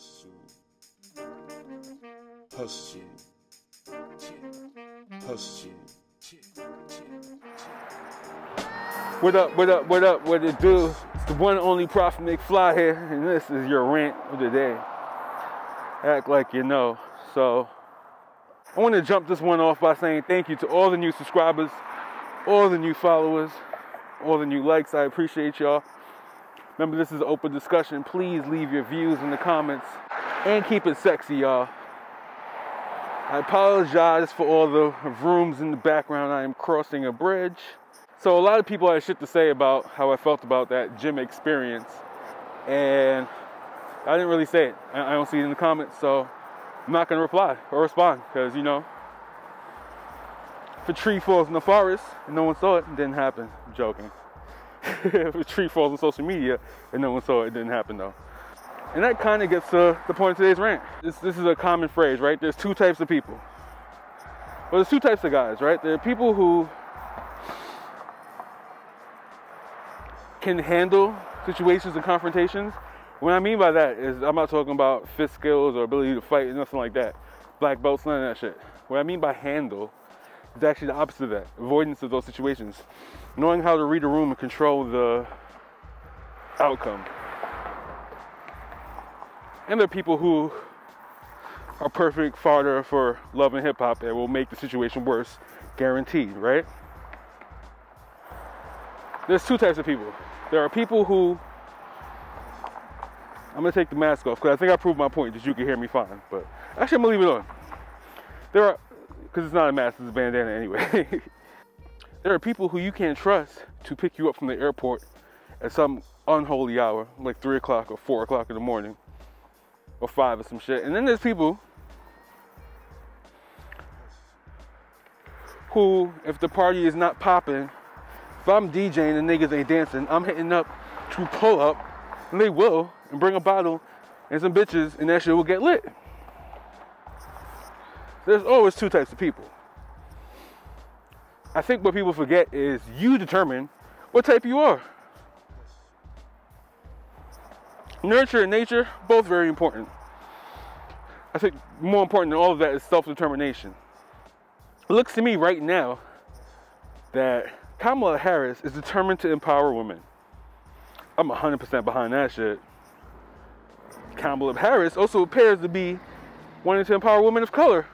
hustle, hustle, hustle. What up, what up, what up, what it do? It's the one and only Prophet McFly here, and this is your rant of the day. Act like you know. So, I want to jump this one off by saying thank you to all the new subscribers, all the new followers, all the new likes. I appreciate y'all. Remember, this is an open discussion. Please leave your views in the comments and keep it sexy, y'all. I apologize for all the rooms in the background. I am crossing a bridge. So a lot of people had shit to say about how I felt about that gym experience. And I didn't really say it. I don't see it in the comments, so I'm not going to reply or respond. Because, you know, if a tree falls in the forest and no one saw it, it didn't happen. I'm joking. If a tree falls on social media and no one saw it, it didn't happen though. And that kind of gets to the point of today's rant. This is a common phrase, right? There's two types of people. Well, there's two types of guys, right? There are people who can handle situations and confrontations. What I mean by that is I'm not talking about fist skills or ability to fight, nothing like that. Black belts, none of that shit. What I mean by handle is actually the opposite of that. Avoidance of those situations. Knowing how to read a room and control the outcome. And there are people who are perfect fodder for love and hip hop and will make the situation worse, guaranteed, right? There's two types of people. There are people who, I'm gonna take the mask off because I think I proved my point that you can hear me fine, but actually I'm gonna leave it on. There are, because it's not a mask, it's a bandana anyway. There are people who you can't trust to pick you up from the airport at some unholy hour, like 3 o'clock or 4 o'clock in the morning, or 5 or some shit. And then there's people who, if the party is not popping, if I'm DJing and niggas ain't dancing, I'm hitting up to pull up, and they will, and bring a bottle and some bitches, and that shit will get lit. There's always two types of people. I think what people forget is you determine what type you are. Nurture and nature, both very important. I think more important than all of that is self-determination. It looks to me right now that Kamala Harris is determined to empower women. I'm 100% behind that shit. Kamala Harris also appears to be wanting to empower women of color.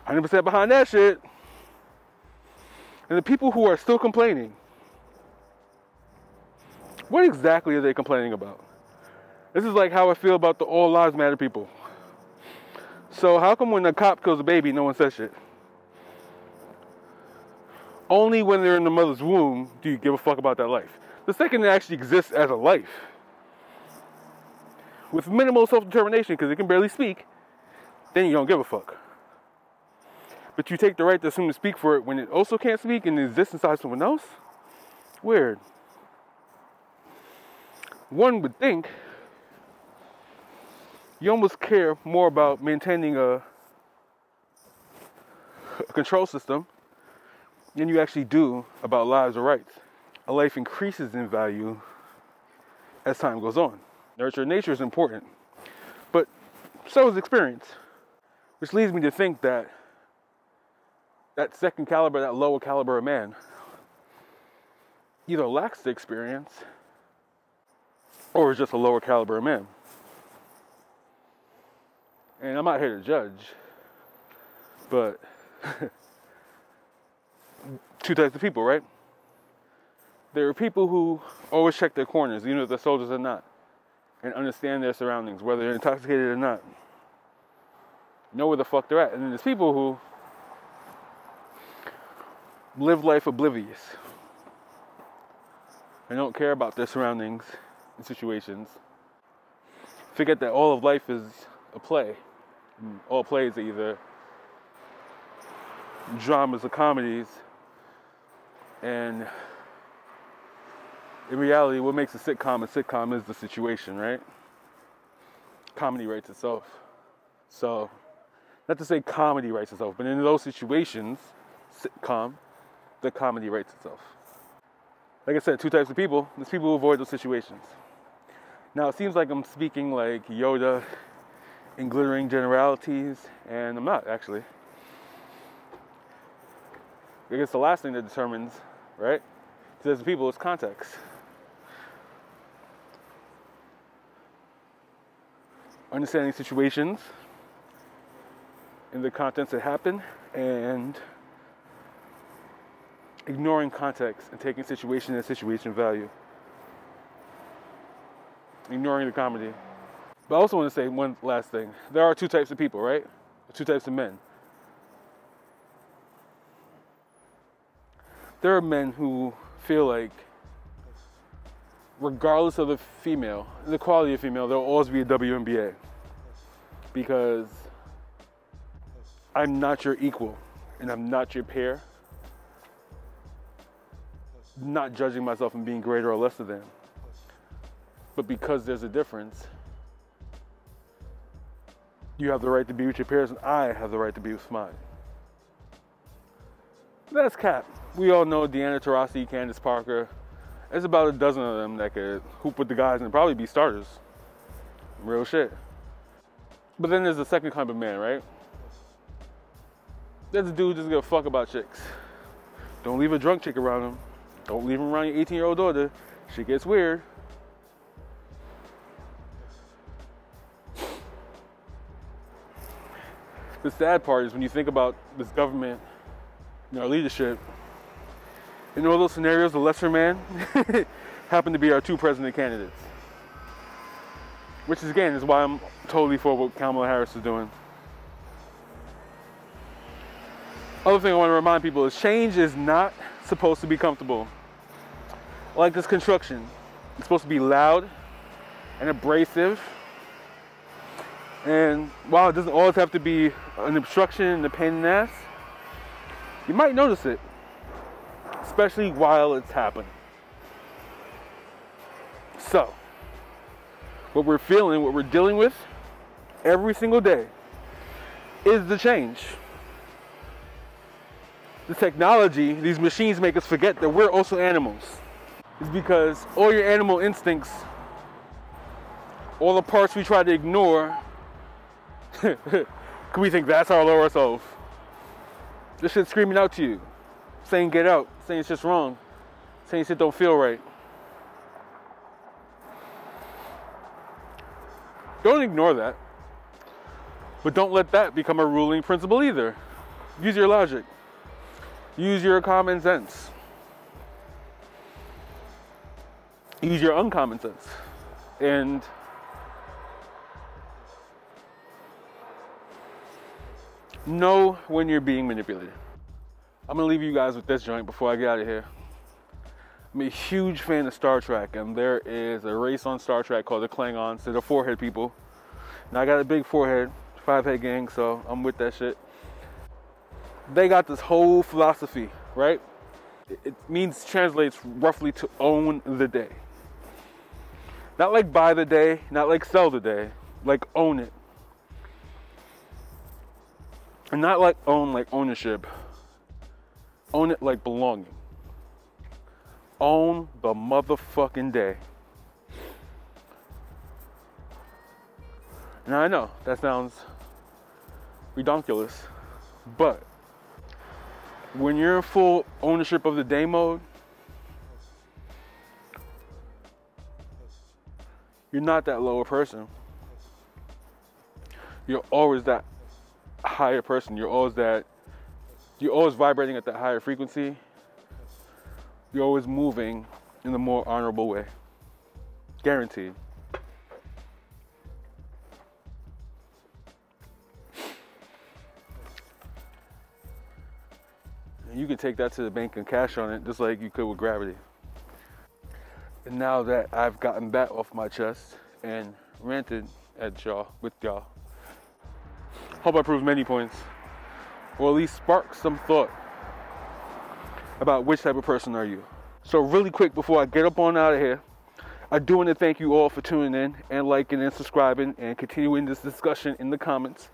100% behind that shit. And the people who are still complaining, what exactly are they complaining about? This is like how I feel about the All Lives Matter people. So how come when a cop kills a baby, no one says shit? Only when they're in the mother's womb do you give a fuck about that life. The second it actually exists as a life, with minimal self-determination because it can barely speak, then you don't give a fuck. But you take the right to assume to speak for it when it also can't speak and exists inside someone else? Weird. One would think you almost care more about maintaining a control system than you actually do about lives or rights. A life increases in value as time goes on. Nurture and nature is important, but so is experience. Which leads me to think that that second caliber, that lower caliber of man, either lacks the experience or is just a lower caliber of man. And I'm not here to judge, but two types of people, right? There are people who always check their corners, even if they're soldiers or not, and understand their surroundings, whether they're intoxicated or not. Know where the fuck they're at. And then there's people who live life oblivious and don't care about their surroundings and situations. Forget that all of life is a play. All plays are either dramas or comedies, and in reality what makes a sitcom is the situation, right? Comedy writes itself. So, not to say comedy writes itself, but in those situations, sitcom, the comedy writes itself. Like I said, two types of people. There's people who avoid those situations. Now, it seems like I'm speaking like Yoda in glittering generalities, and I'm not, actually. I guess the last thing that determines, right, to the people is context. Understanding situations and the contents that happen, and ignoring context and taking situation and situation value. Ignoring the comedy. But I also want to say one last thing. There are two types of people, right? Two types of men. There are men who feel like, regardless of the female, the quality of female, there'll always be a WNBA. Because I'm not your equal, and I'm not your peer. Not judging myself and being greater or lesser than. But because there's a difference, you have the right to be with your peers, and I have the right to be with mine. That's cap. We all know Deanna Taurasi, Candace Parker. There's about a dozen of them that could hoop with the guys and probably be starters. Real shit. But then there's the second kind of man, right? There's a dude who doesn't give a fuck about chicks. Don't leave a drunk chick around him. Don't leave him around your 18-year-old daughter. Shit gets weird. The sad part is when you think about this government and our leadership, in all those scenarios, the lesser man happen to be our two president candidates. Which is, again, is why I'm totally for what Kamala Harris is doing. Other thing I want to remind people is change is not supposed to be comfortable. Like this construction. It's supposed to be loud and abrasive. And while it doesn't always have to be an obstruction and a pain in the ass, you might notice it. Especially while it's happening. So, what we're feeling, what we're dealing with every single day is the change. The technology, these machines make us forget that we're also animals. It's because all your animal instincts, all the parts we try to ignore, we think that's our lower self. This shit's screaming out to you, saying get out, saying it's just wrong, saying shit don't feel right. Don't ignore that. But don't let that become a ruling principle either. Use your logic. Use your common sense. Use your uncommon sense. And know when you're being manipulated. I'm gonna leave you guys with this joint before I get out of here. I'm a huge fan of Star Trek, and there is a race on Star Trek called the Klingons. They're the forehead people. Now I got a big forehead, 5-head gang, so I'm with that shit. They got this whole philosophy, right? It means, translates roughly to own the day. Not like buy the day, not like sell the day, like own it. And not like own like ownership. Own it like belonging. Own the motherfucking day. Now I know that sounds redonkulous, but when you're in full ownership of the day mode, you're not that lower person. You're always that higher person. You're always vibrating at that higher frequency. You're always moving in the more honorable way. Guaranteed. And you can take that to the bank and cash on it just like you could with gravity. And now that I've gotten that off my chest and ranted at y'all, with y'all, hope I proved many points, or at least spark some thought about which type of person are you. So really quick before I get up on out of here, I do want to thank you all for tuning in and liking and subscribing and continuing this discussion in the comments.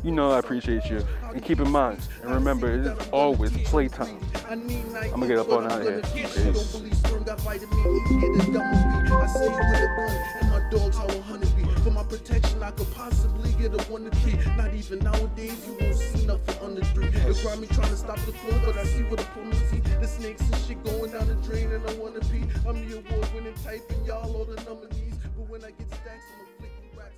You know I appreciate you. And keep in mind, and remember, it is always playtime. I'm gonna get up on out of here. Peace. For my protection, I could possibly get a 1 to 3. Not even nowadays, you won't see nothing under 3. They grab me trying to stop the flow, but I see what the problem is. The snakes and shit going down the drain, and I wanna be. I'm the award-winning type, and y'all all the nominees. But when I get stacks, I'm flicking racks.